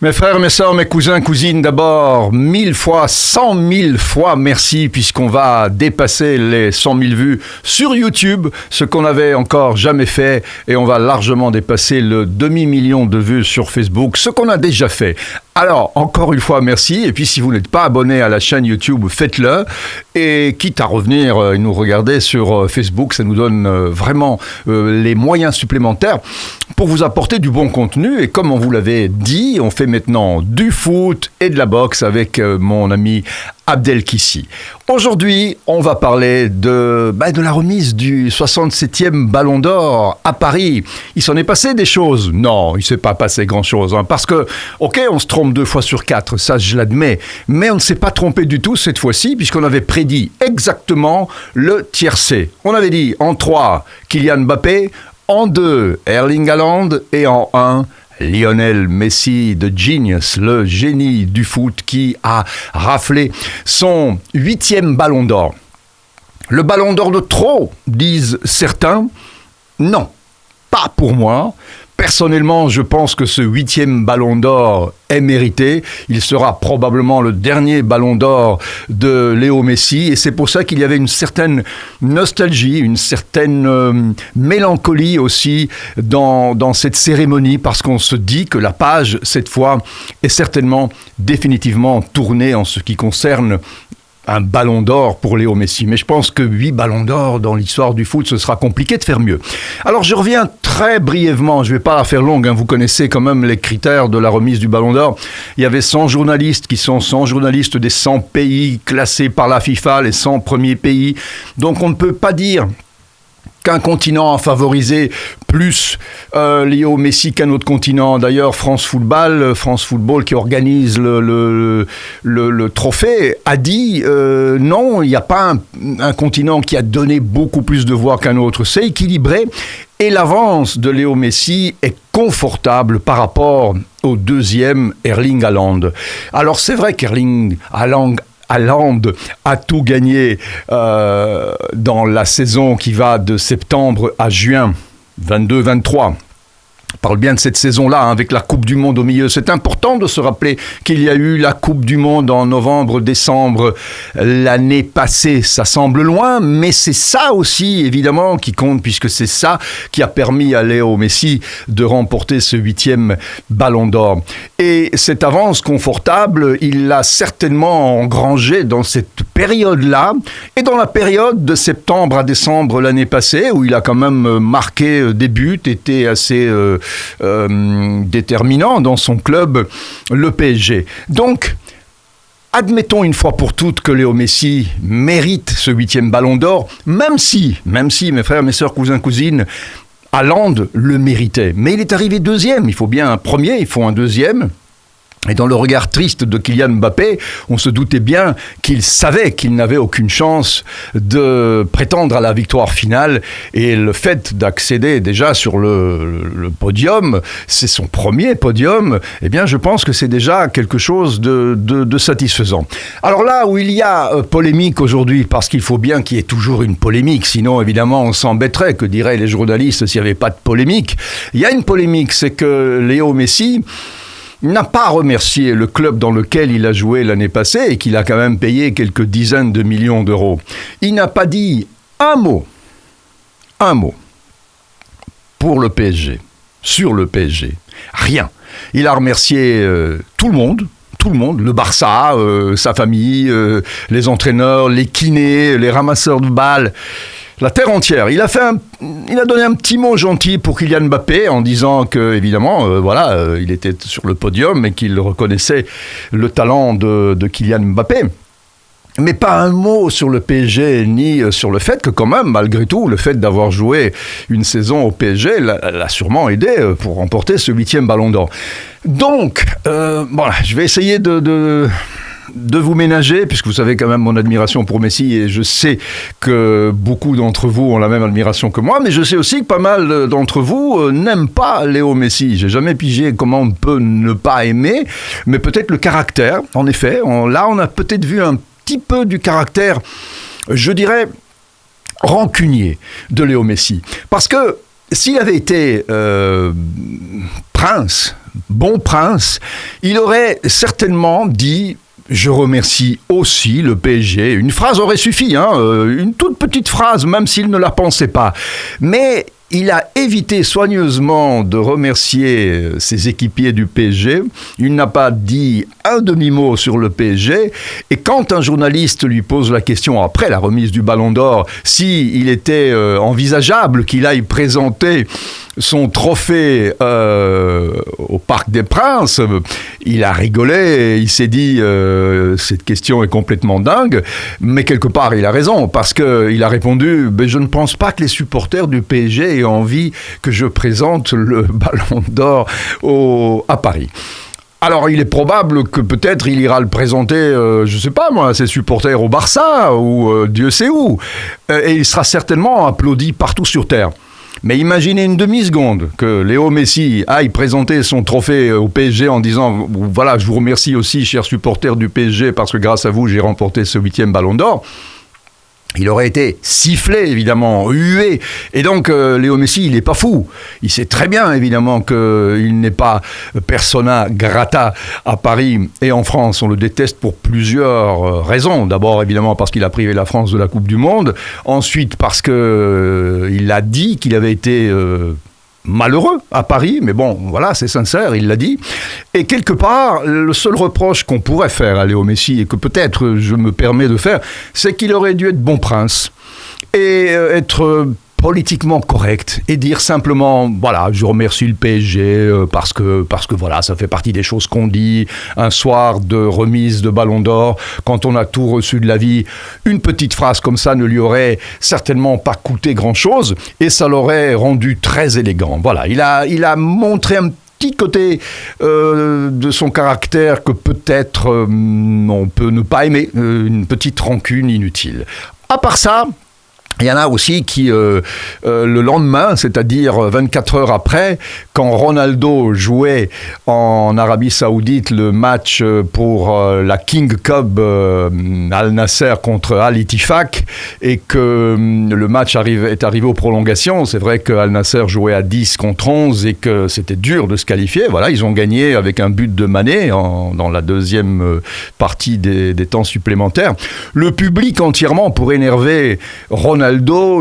Mes frères, mes sœurs, mes cousins, cousines, d'abord, 1000 fois, 100 000 fois merci, puisqu'on va dépasser les 100 000 vues sur YouTube, ce qu'on n'avait encore jamais fait, et on va largement dépasser le demi-million de vues sur Facebook, ce qu'on a déjà fait. Alors, encore une fois, merci, et puis si vous n'êtes pas abonné à la chaîne YouTube, faites-le, et quitte à revenir et nous regarder sur Facebook, ça nous donne vraiment les moyens supplémentaires pour vous apporter du bon contenu, et comme on vous l'avait dit, on fait maintenant du foot et de la boxe avec mon ami Abdelkissi. Aujourd'hui, on va parler de la remise du 67e Ballon d'Or à Paris. Il s'en est passé des choses? Non, il ne s'est pas passé grand-chose. Parce que, ok, on se trompe 2 fois sur 4, ça je l'admets, mais on ne s'est pas trompé du tout cette fois-ci, puisqu'on avait prédit exactement le tiercé. On avait dit en 3, Kylian Mbappé, en 2, Erling Haaland, et en 1, Lionel Messi, the genius, le génie du foot qui a raflé son 8e Ballon d'Or. Le Ballon d'Or de trop, disent certains. Non, pas pour moi. Personnellement, je pense que ce 8e Ballon d'Or est mérité. Il sera probablement le dernier Ballon d'Or de Léo Messi. Et c'est pour ça qu'il y avait une certaine nostalgie, une certaine mélancolie aussi dans cette cérémonie, parce qu'on se dit que la page, cette fois, est certainement définitivement tournée en ce qui concerne un ballon d'or pour Léo Messi. Mais je pense que 8 ballons d'or dans l'histoire du foot, ce sera compliqué de faire mieux. Alors je reviens très brièvement, je ne vais pas la faire longue, vous connaissez quand même les critères de la remise du ballon d'or. Il y avait 100 journalistes qui sont 100 journalistes des 100 pays classés par la FIFA, les 100 premiers pays. Donc on ne peut pas dire qu'un continent a favorisé plus Léo Messi qu'un autre continent. D'ailleurs, France Football qui organise le trophée, a dit non, il n'y a pas un continent qui a donné beaucoup plus de voix qu'un autre. C'est équilibré et l'avance de Léo Messi est confortable par rapport au deuxième Erling Haaland. Alors c'est vrai qu'Erling Haaland a tout gagné dans la saison qui va de septembre à juin 22-23. On parle bien de cette saison-là, avec la Coupe du Monde au milieu. C'est important de se rappeler qu'il y a eu la Coupe du Monde en novembre-décembre l'année passée. Ça semble loin, mais c'est ça aussi, évidemment, qui compte, puisque c'est ça qui a permis à Léo Messi de remporter ce 8e Ballon d'Or. Et cette avance confortable, il l'a certainement engrangée dans cette période-là, et dans la période de septembre à décembre l'année passée, où il a quand même marqué des buts, était assez déterminant dans son club, le PSG. Donc, admettons une fois pour toutes que Léo Messi mérite ce 8e Ballon d'Or, même si, mes frères, mes sœurs, cousins, cousines, Haaland le méritait. Mais il est arrivé deuxième. Il faut bien un premier, il faut un deuxième. Et dans le regard triste de Kylian Mbappé, on se doutait bien qu'il savait qu'il n'avait aucune chance de prétendre à la victoire finale. Et le fait d'accéder déjà sur le podium, c'est son premier podium, eh bien je pense que c'est déjà quelque chose de satisfaisant. Alors là où il y a polémique aujourd'hui, parce qu'il faut bien qu'il y ait toujours une polémique, sinon évidemment on s'embêterait, que diraient les journalistes s'il n'y avait pas de polémique. Il y a une polémique, c'est que Léo Messi n'a pas remercié le club dans lequel il a joué l'année passée et qu'il a quand même payé quelques dizaines de millions d'euros. Il n'a pas dit un mot pour le PSG, sur le PSG, rien. Il a remercié tout le monde, le Barça, sa famille, les entraîneurs, les kinés, les ramasseurs de balles, la terre entière. Il a donné un petit mot gentil pour Kylian Mbappé en disant que, évidemment, il était sur le podium et qu'il reconnaissait le talent de Kylian Mbappé. Mais pas un mot sur le PSG, ni sur le fait que quand même, malgré tout, le fait d'avoir joué une saison au PSG l'a sûrement aidé pour remporter ce 8e Ballon d'Or. Donc, je vais essayer de vous ménager, puisque vous savez quand même mon admiration pour Messi, et je sais que beaucoup d'entre vous ont la même admiration que moi, mais je sais aussi que pas mal d'entre vous n'aiment pas Léo Messi. J'ai jamais pigé comment on peut ne pas aimer, mais peut-être le caractère, en effet. Là, on a peut-être vu un petit peu du caractère, je dirais, rancunier de Léo Messi. Parce que s'il avait été prince, bon prince, il aurait certainement dit... Je remercie aussi le PSG. Une phrase aurait suffi, hein, une toute petite phrase, même s'il ne la pensait pas. Mais il a évité soigneusement de remercier ses équipiers du PSG. Il n'a pas dit un demi-mot sur le PSG. Et quand un journaliste lui pose la question, après la remise du Ballon d'Or, s'il était envisageable qu'il aille présenter son trophée au Parc des Princes, il a rigolé, il s'est dit cette question est complètement dingue, mais quelque part il a raison, parce qu'il a répondu je ne pense pas que les supporters du PSG aient envie que je présente le Ballon d'Or à Paris. Alors, il est probable que peut-être il ira le présenter, je ne sais pas moi, à ses supporters au Barça ou Dieu sait où, et il sera certainement applaudi partout sur Terre. Mais imaginez une demi-seconde que Léo Messi aille présenter son trophée au PSG en disant « Voilà, je vous remercie aussi, chers supporters du PSG, parce que grâce à vous, j'ai remporté ce 8e Ballon d'Or ». Il aurait été sifflé, évidemment, hué. Et donc, Léo Messi, il n'est pas fou. Il sait très bien, évidemment, qu'il n'est pas persona grata à Paris et en France. On le déteste pour plusieurs raisons. D'abord, évidemment, parce qu'il a privé la France de la Coupe du Monde. Ensuite, parce qu'il a dit qu'il avait été... malheureux à Paris, mais bon, voilà, c'est sincère, il l'a dit. Et quelque part, le seul reproche qu'on pourrait faire à Léo Messi, et que peut-être je me permets de faire, c'est qu'il aurait dû être bon prince et être politiquement correct et dire simplement voilà, je remercie le PSG parce que voilà, ça fait partie des choses qu'on dit un soir de remise de Ballon d'Or quand on a tout reçu de la vie. Une petite phrase comme ça ne lui aurait certainement pas coûté grand-chose et ça l'aurait rendu très élégant. Voilà, il a montré un petit côté de son caractère que peut-être on peut ne pas aimer, une petite rancune inutile. À part ça, il y en a aussi qui, le lendemain, c'est-à-dire 24 heures après, quand Ronaldo jouait en Arabie Saoudite le match pour la King Cup Al Nasser contre Al Ittifaq et que le match est arrivé aux prolongations, c'est vrai que Al Nasser jouait à 10 contre 11 et que c'était dur de se qualifier. Voilà, ils ont gagné avec un but de Mané dans la deuxième partie des temps supplémentaires. Le public entièrement, pour énerver Ronaldo,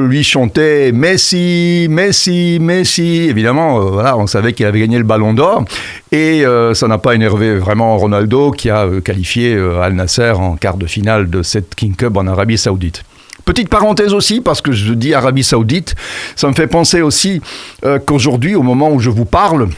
lui chantait Messi, Messi, Messi. Évidemment, voilà, on savait qu'il avait gagné le Ballon d'Or. Et ça n'a pas énervé vraiment Ronaldo qui a qualifié Al Nasser en quart de finale de cette King Cup en Arabie Saoudite. Petite parenthèse aussi, parce que je dis Arabie Saoudite, ça me fait penser aussi qu'aujourd'hui, au moment où je vous parle,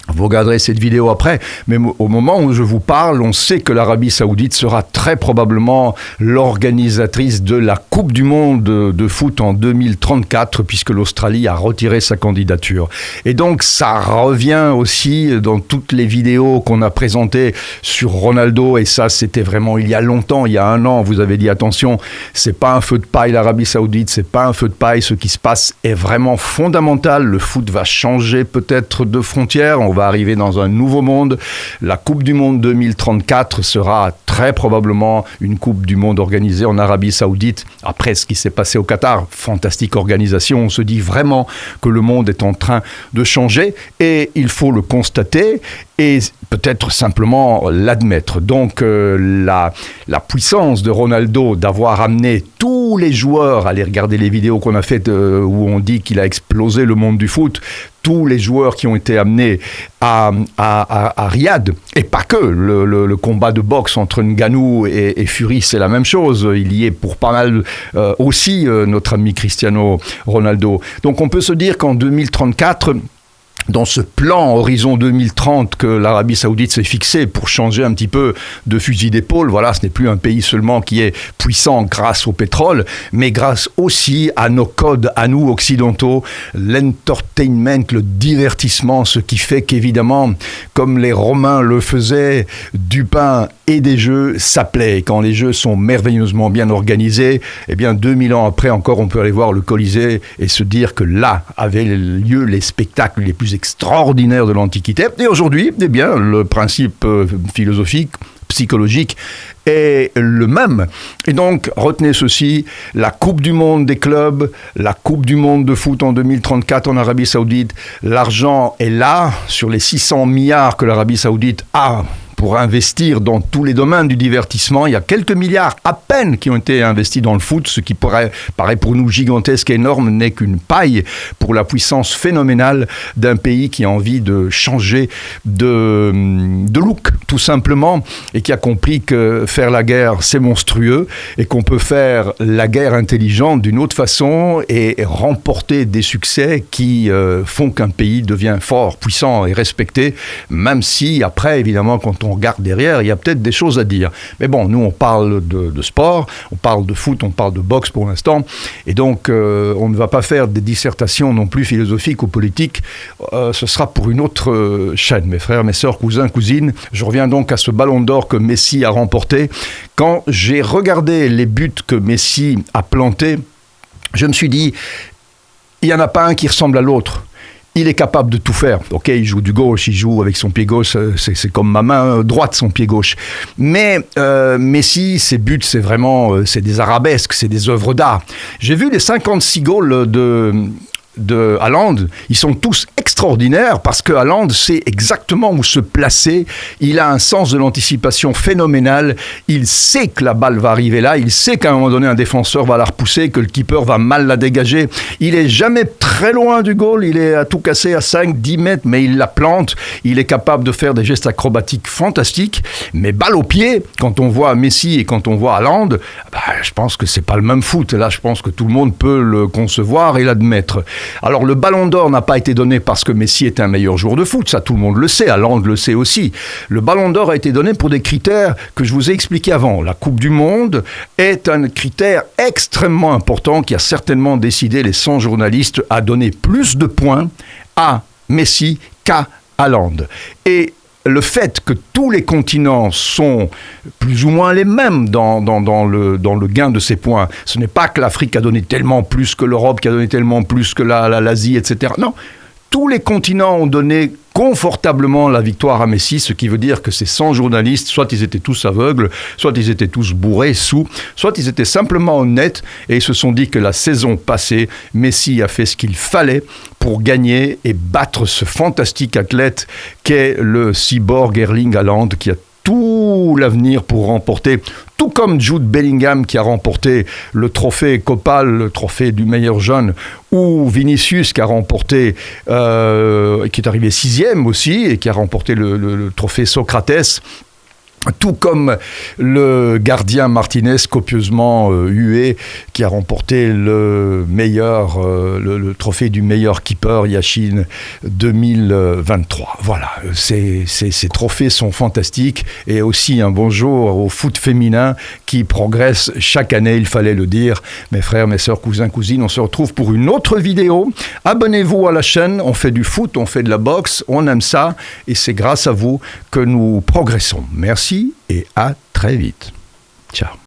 vous regarderez cette vidéo après, mais au moment où je vous parle, on sait que l'Arabie Saoudite sera très probablement l'organisatrice de la Coupe du Monde de foot en 2034, puisque l'Australie a retiré sa candidature. Et donc, ça revient aussi dans toutes les vidéos qu'on a présentées sur Ronaldo, et ça, c'était vraiment il y a longtemps, il y a 1 an, vous avez dit attention, c'est pas un feu de paille l'Arabie Saoudite, c'est pas un feu de paille, ce qui se passe est vraiment fondamental, le foot va changer peut-être de frontières, on va arriver dans un nouveau monde. La Coupe du Monde 2034 sera très probablement une Coupe du Monde organisée en Arabie Saoudite. Après ce qui s'est passé au Qatar, fantastique organisation, on se dit vraiment que le monde est en train de changer et il faut le constater et peut-être simplement l'admettre. Donc la puissance de Ronaldo d'avoir amené tous les joueurs, allez regarder les vidéos qu'on a faites où on dit qu'il a explosé le monde du foot, tous les joueurs qui ont été amenés à Riyad, et pas que, le combat de boxe entre Ngannou et Fury, c'est la même chose, il y est pour pas mal aussi notre ami Cristiano Ronaldo. Donc on peut se dire qu'en 2034, dans ce plan Horizon 2030 que l'Arabie Saoudite s'est fixé pour changer un petit peu de fusil d'épaule, voilà, ce n'est plus un pays seulement qui est puissant grâce au pétrole, mais grâce aussi à nos codes, à nous occidentaux, l'entertainment, le divertissement, ce qui fait qu'évidemment, comme les Romains le faisaient, du pain et des jeux, ça plaît. Et quand les jeux sont merveilleusement bien organisés, eh bien 2000 ans après encore, on peut aller voir le Colisée et se dire que là avaient lieu les spectacles les plus extraordinaires de l'Antiquité. Et aujourd'hui, eh bien, le principe philosophique, psychologique est le même. Et donc, retenez ceci, la Coupe du Monde des clubs, la Coupe du Monde de foot en 2034 en Arabie Saoudite, l'argent est là, sur les 600 milliards que l'Arabie Saoudite a pour investir dans tous les domaines du divertissement. Il y a quelques milliards à peine qui ont été investis dans le foot, ce qui paraît pour nous gigantesque et énorme, n'est qu'une paille pour la puissance phénoménale d'un pays qui a envie de changer de look, tout simplement, et qui a compris que faire la guerre, c'est monstrueux, et qu'on peut faire la guerre intelligente d'une autre façon et remporter des succès qui font qu'un pays devient fort, puissant et respecté, même si, après, évidemment, quand on regarde derrière, il y a peut-être des choses à dire. Mais bon, nous, on parle de sport, on parle de foot, on parle de boxe pour l'instant, et donc on ne va pas faire des dissertations non plus philosophiques ou politiques. Ce sera pour une autre chaîne, mes frères, mes sœurs, cousins, cousines. Je reviens donc à ce ballon d'or que Messi a remporté. Quand j'ai regardé les buts que Messi a plantés, je me suis dit, il n'y en a pas un qui ressemble à l'autre. Il est capable de tout faire. Ok, il joue du gauche, il joue avec son pied gauche, c'est comme ma main droite, son pied gauche. Mais Messi, ses buts, c'est vraiment, c'est des arabesques, c'est des œuvres d'art. J'ai vu les 56 goals de Haaland, ils sont tous extraordinaires parce que Haaland sait exactement où se placer, il a un sens de l'anticipation phénoménal, il sait que la balle va arriver là, il sait qu'à un moment donné un défenseur va la repousser, que le keeper va mal la dégager, il est jamais très loin du goal, il est à tout casser à 5-10 mètres, mais il la plante, il est capable de faire des gestes acrobatiques fantastiques, mais balle au pied, quand on voit Messi et quand on voit Haaland, je pense que c'est pas le même foot, là je pense que tout le monde peut le concevoir et l'admettre. Alors le ballon d'or n'a pas été donné parce que Messi est un meilleur joueur de foot, ça tout le monde le sait, Haaland le sait aussi. Le ballon d'or a été donné pour des critères que je vous ai expliqués avant. La Coupe du Monde est un critère extrêmement important qui a certainement décidé les 100 journalistes à donner plus de points à Messi qu'à Haaland. Et le fait que tous les continents sont plus ou moins les mêmes dans le gain de ces points, ce n'est pas que l'Afrique a donné tellement plus que l'Europe, qui a donné tellement plus que l'Asie, etc. Non, tous les continents ont donné confortablement la victoire à Messi, ce qui veut dire que ces 100 journalistes, soit ils étaient tous aveugles, soit ils étaient tous bourrés, sous, soit ils étaient simplement honnêtes et ils se sont dit que la saison passée, Messi a fait ce qu'il fallait pour gagner et battre ce fantastique athlète qu'est le cyborg Erling Haaland, qui a tout l'avenir pour remporter, tout comme Jude Bellingham qui a remporté le trophée Copal, le trophée du meilleur jeune, ou Vinicius qui a remporté, qui est arrivé 6e aussi, et qui a remporté le trophée Socrates, tout comme le gardien Martinez copieusement hué qui a remporté le trophée du meilleur keeper Yashin 2023. Voilà, ces trophées sont fantastiques et aussi un bonjour au foot féminin qui progresse chaque année, il fallait le dire. Mes frères, mes sœurs, cousins, cousines, on se retrouve pour une autre vidéo. Abonnez-vous à la chaîne, on fait du foot, on fait de la boxe, on aime ça et c'est grâce à vous que nous progressons. Merci et à très vite. Ciao.